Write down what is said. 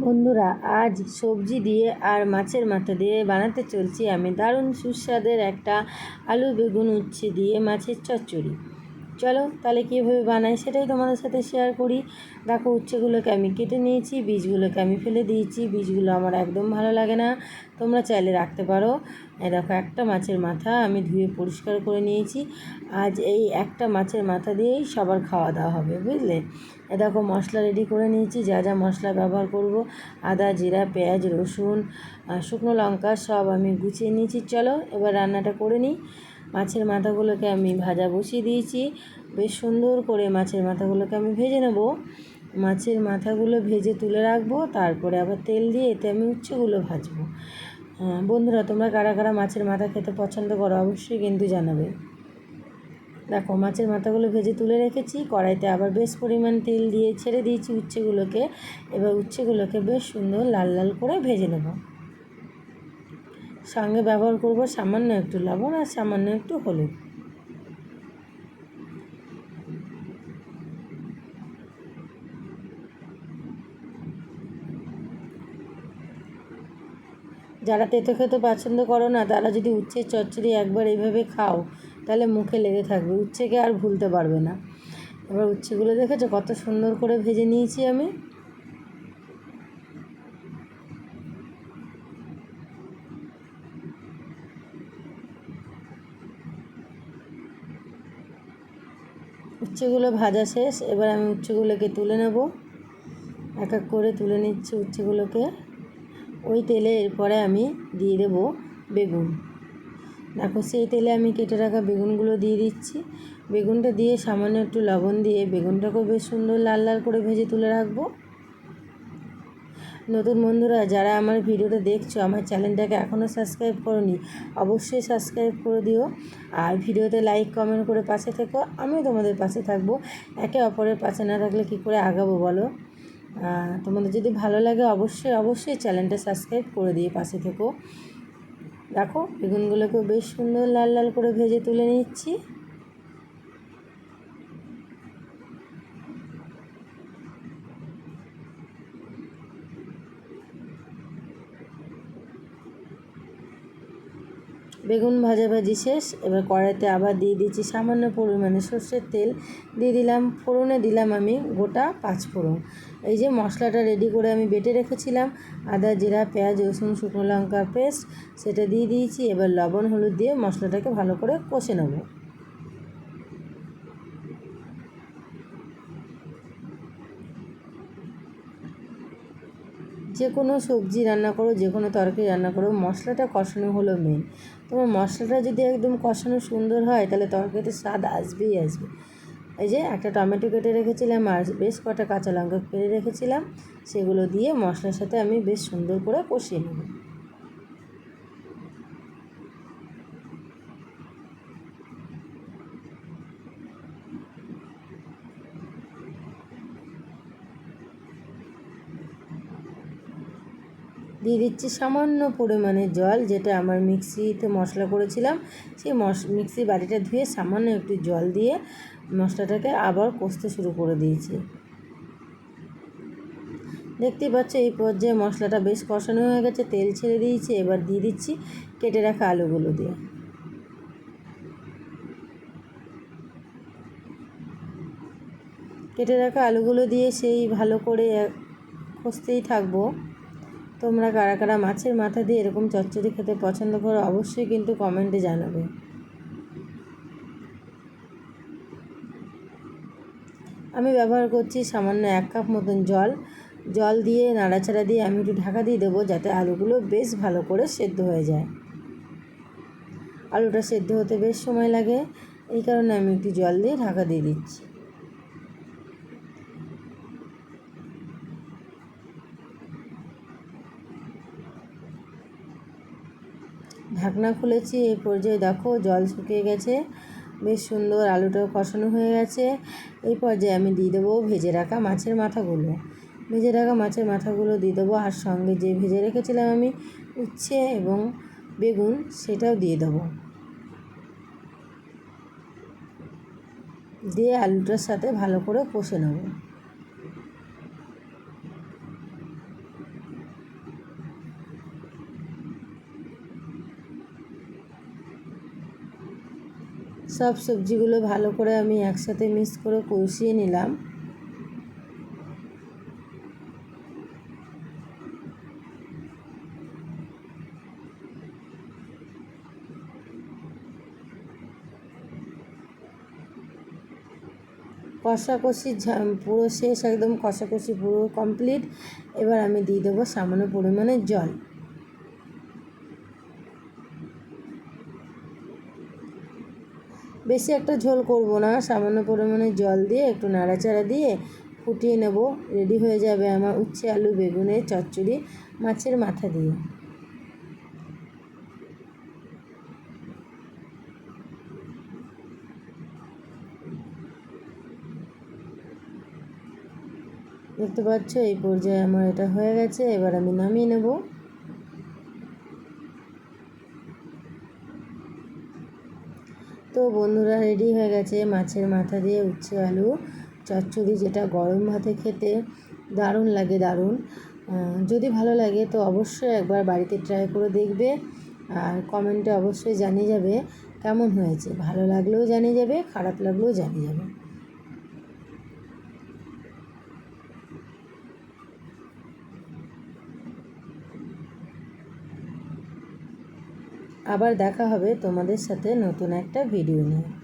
বন্ধুরা, আজ সবজি দিয়ে আর মাছের মাথা দিয়ে বানাতে চলছি আমি দারুণ সুস্বাদের একটা আলু বেগুন উচ্ছে দিয়ে মাছের চচ্চড়ি। চলো তাহলে কীভাবে বানাই সেটাই তোমাদের সাথে শেয়ার করি। দেখো, উচ্ছেগুলোকে আমি কেটে নিয়েছি, বীজগুলোকে আমি ফেলে দিয়েছি। বীজগুলো আমার একদম ভালো লাগে না, তোমরা চাইলে রাখতে পারো। দেখো, একটা মাছের মাথা আমি ধুয়ে পরিষ্কার করে নিয়েছি। আজ এই একটা মাছের মাথা দিয়েই সবার খাওয়া দাওয়া হবে, বুঝলে। দেখো, মশলা রেডি করে নিয়েছি, যা যা মশলা ব্যবহার করব, আদা, জিরা, পেঁয়াজ, রসুন, শুকনো লঙ্কা সব আমি গুছিয়ে নিয়েছি। চলো এবার রান্নাটা করে নিই। মাছের মাথাগুলোকে আমি ভাজা বসিয়ে দিয়েছি। বেশ সুন্দর করে মাছের মাথাগুলোকে আমি ভেজে নেব। মাছের মাথাগুলো ভেজে তুলে রাখবো, তারপরে আবার তেল দিয়ে এতে আমি উচ্ছেগুলো ভাজবো। বন্ধুরা, তোমরা কারা কারা মাছের মাথা খেতে পছন্দ করো অবশ্যই কিন্তু জানাবে। দেখো, মাছের মাথাগুলো ভেজে তুলে রেখেছি। কড়াইতে আবার বেশ পরিমাণ তেল দিয়ে ছেড়ে দিয়েছি উচ্ছেগুলোকে। এবার উচ্ছেগুলোকে বেশ সুন্দর লাল লাল করে ভেজে নেব। সঙ্গে ব্যবহার করব সামান্য একটু লবণ আর সামান্য একটু হলুদ। যারা তেতো খেতে পছন্দ করো না, তারা যদি উচ্ছের চচ্চড়ি একবার এইভাবে খাও তাহলে মুখে লেগে থাকবে, উচ্ছেকে আর ভুলতে পারবে না। এবার উচ্ছেগুলো দেখেছো কত সুন্দর করে ভেজে নিয়েছি আমি। উচ্ছেগুলো ভাজা শেষ, এবার আমি উচ্ছেগুলোকে তুলে নেব। এক এক করে তুলে নিচ্ছি উচ্ছেগুলোকে। ওই তেলে এরপরে আমি দিয়ে দেব বেগুন। দেখো, সেই তেলে আমি কেটে রাখা বেগুনগুলো দিয়ে দিচ্ছি। বেগুনটা দিয়ে সামান্য একটু লবণ দিয়ে বেগুনটাকেও বেশ সুন্দর লাল লাল করে ভেজে তুলে রাখবো। নতুন বন্ধুরা যারা আমার ভিডিওটা দেখছো, আমার চ্যানেলটাকে এখনও সাবস্ক্রাইব করোনি, অবশ্যই সাবস্ক্রাইব করে দিও। আর ভিডিওতে লাইক কমেন্ট করে পাশে থেকো, আমিও তোমাদের পাশে থাকবো। একে অপরের পাশে না থাকলে কী করে আগাবো বলো। তোমাদের যদি ভালো লাগে অবশ্যই অবশ্যই চ্যানেলটা সাবস্ক্রাইব করে দিয়ে পাশে থেকো। দেখো, বেগুনগুলোকেও বেশ সুন্দর লাল লাল করে ভেজে তুলে নিচ্ছি। বেগুন ভাজাভাজি শেষ। এবার কড়াইতে আবার দিয়ে দিচ্ছি সামান্য পরিমাণে সর্ষের তেল। দিয়ে দিলাম ফোড়নে, দিলাম আমি গোটা 5 ফোড়ন। এই যে মশলাটা রেডি করে আমি বেটে রেখেছিলাম, আদা, জিরা, পেঁয়াজ, রসুন, শুকনো লঙ্কার পেস্ট, সেটা দিয়ে দিয়েছি। এবার লবণ হলুদ দিয়ে মশলাটাকে ভালো করে কষে নেব। যে কোনো সবজি রান্না করো, যে কোনো তরকারি রান্না করো, মশলাটা কষানো হলো মেন। তোমার মশলাটা যদি একদম কষানো সুন্দর হয় তাহলে তরকারিতে স্বাদ আসবেই আসবে। এই যে একটা টমেটো কেটে রেখেছিলাম আর বেশ কটা কাঁচা লঙ্কা কেটে রেখেছিলাম, সেগুলো দিয়ে মশলার সাথে আমি বেশ সুন্দর করে কষিয়ে নেব। দিয়ে দিচ্ছি সামান্য পরিমাণে জল, যেটা আমার মিক্সিতে মশলা করেছিলাম সেই মিক্সি বাটিটা ধুয়ে সামান্য একটু জল দিয়ে মশলাটাকে আবার কষতে শুরু করে দিয়েছি। দেখতেই পাচ্ছ এই পর্যায়ে মশলাটা বেশ কষানো হয়ে গেছে, তেল ছেড়ে দিয়েছি। এবার দিয়ে দিচ্ছি কেটে রাখা আলুগুলো দিয়ে। কেটে রাখা আলুগুলো দিয়ে সেই ভালো করে কষতেই থাকবো। তোমরা কারা কারা মাছের মাথা দিয়ে এরকম চচ্চড়ি খেতে পছন্দ করো অবশ্যই কিন্তু কমেন্টে জানাবে। আমি ব্যবহার করছি সামান্য 1 কাপ মতন জল দিয়ে নাড়াচাড়া দিয়ে আমি একটু ঢাকা দিয়ে দেবো, যাতে আলুগুলো বেশ ভালো করে সেদ্ধ হয়ে যায়। আলুটা সেদ্ধ হতে বেশ সময় লাগে, এই কারণে আমি একটু জল দিয়ে ঢাকা দিয়ে দিচ্ছি। ঢাকনা খুলেছি, এই পর্যায়ে দেখো জল শুকিয়ে গেছে, বেশ সুন্দর আলুটাও কষানো হয়ে গেছে। এই পর্যায়ে আমি দিয়ে দেবো ভেজে রাখা মাছের মাথাগুলো। দিয়ে দেবো, আর সঙ্গে যে ভেজে রেখেছিলাম আমি উচ্ছে এবং বেগুন, সেটাও দিয়ে দেবো। দিয়ে আলুটার সাথে ভালো করে কষে নেব। সব সবজিগুলো ভালো করে আমি একসাথে মিক্স করে কষিয়ে নিলাম। কষাকষি পুরো শেষ, একদম কষাকষি পুরো কমপ্লিট। এবার আমি দিয়ে দেবো সামান্য পরিমাণে জল। বেশি একটা ঝোল করব না, সামান্য পরিমাণে জল দিয়ে একটু নাড়াচাড়া দিয়ে ফুটিয়ে নেব। রেডি হয়ে যাবে আমার উচ্ছে আলু বেগুনের চচ্চড়ি মাছের মাথা দিয়ে। দেখতে পাচ্ছ এই পর্যায়ে আমার এটা হয়ে গেছে। এবার আমি নামিয়ে নেব। তো বন্ধুরা, রেডি হয়ে গেছে মাছের মাথা দিয়ে উচ্ছে আলু চচ্চড়ি, যেটা গরম ভাতে খেতে দারুণ লাগে, দারুণ। যদি ভালো লাগে তো অবশ্যই একবার বাড়িতে ট্রাই করে দেখবে, আর কমেন্টে অবশ্যই জানিয়ে যাবে কেমন হয়েছে। ভালো লাগলেও জানিয়ে যাবে, খারাপ লাগলেও জানিয়ে যাবে। আবার দেখা হবে তোমাদের সাথে নতুন একটা ভিডিও নিয়ে।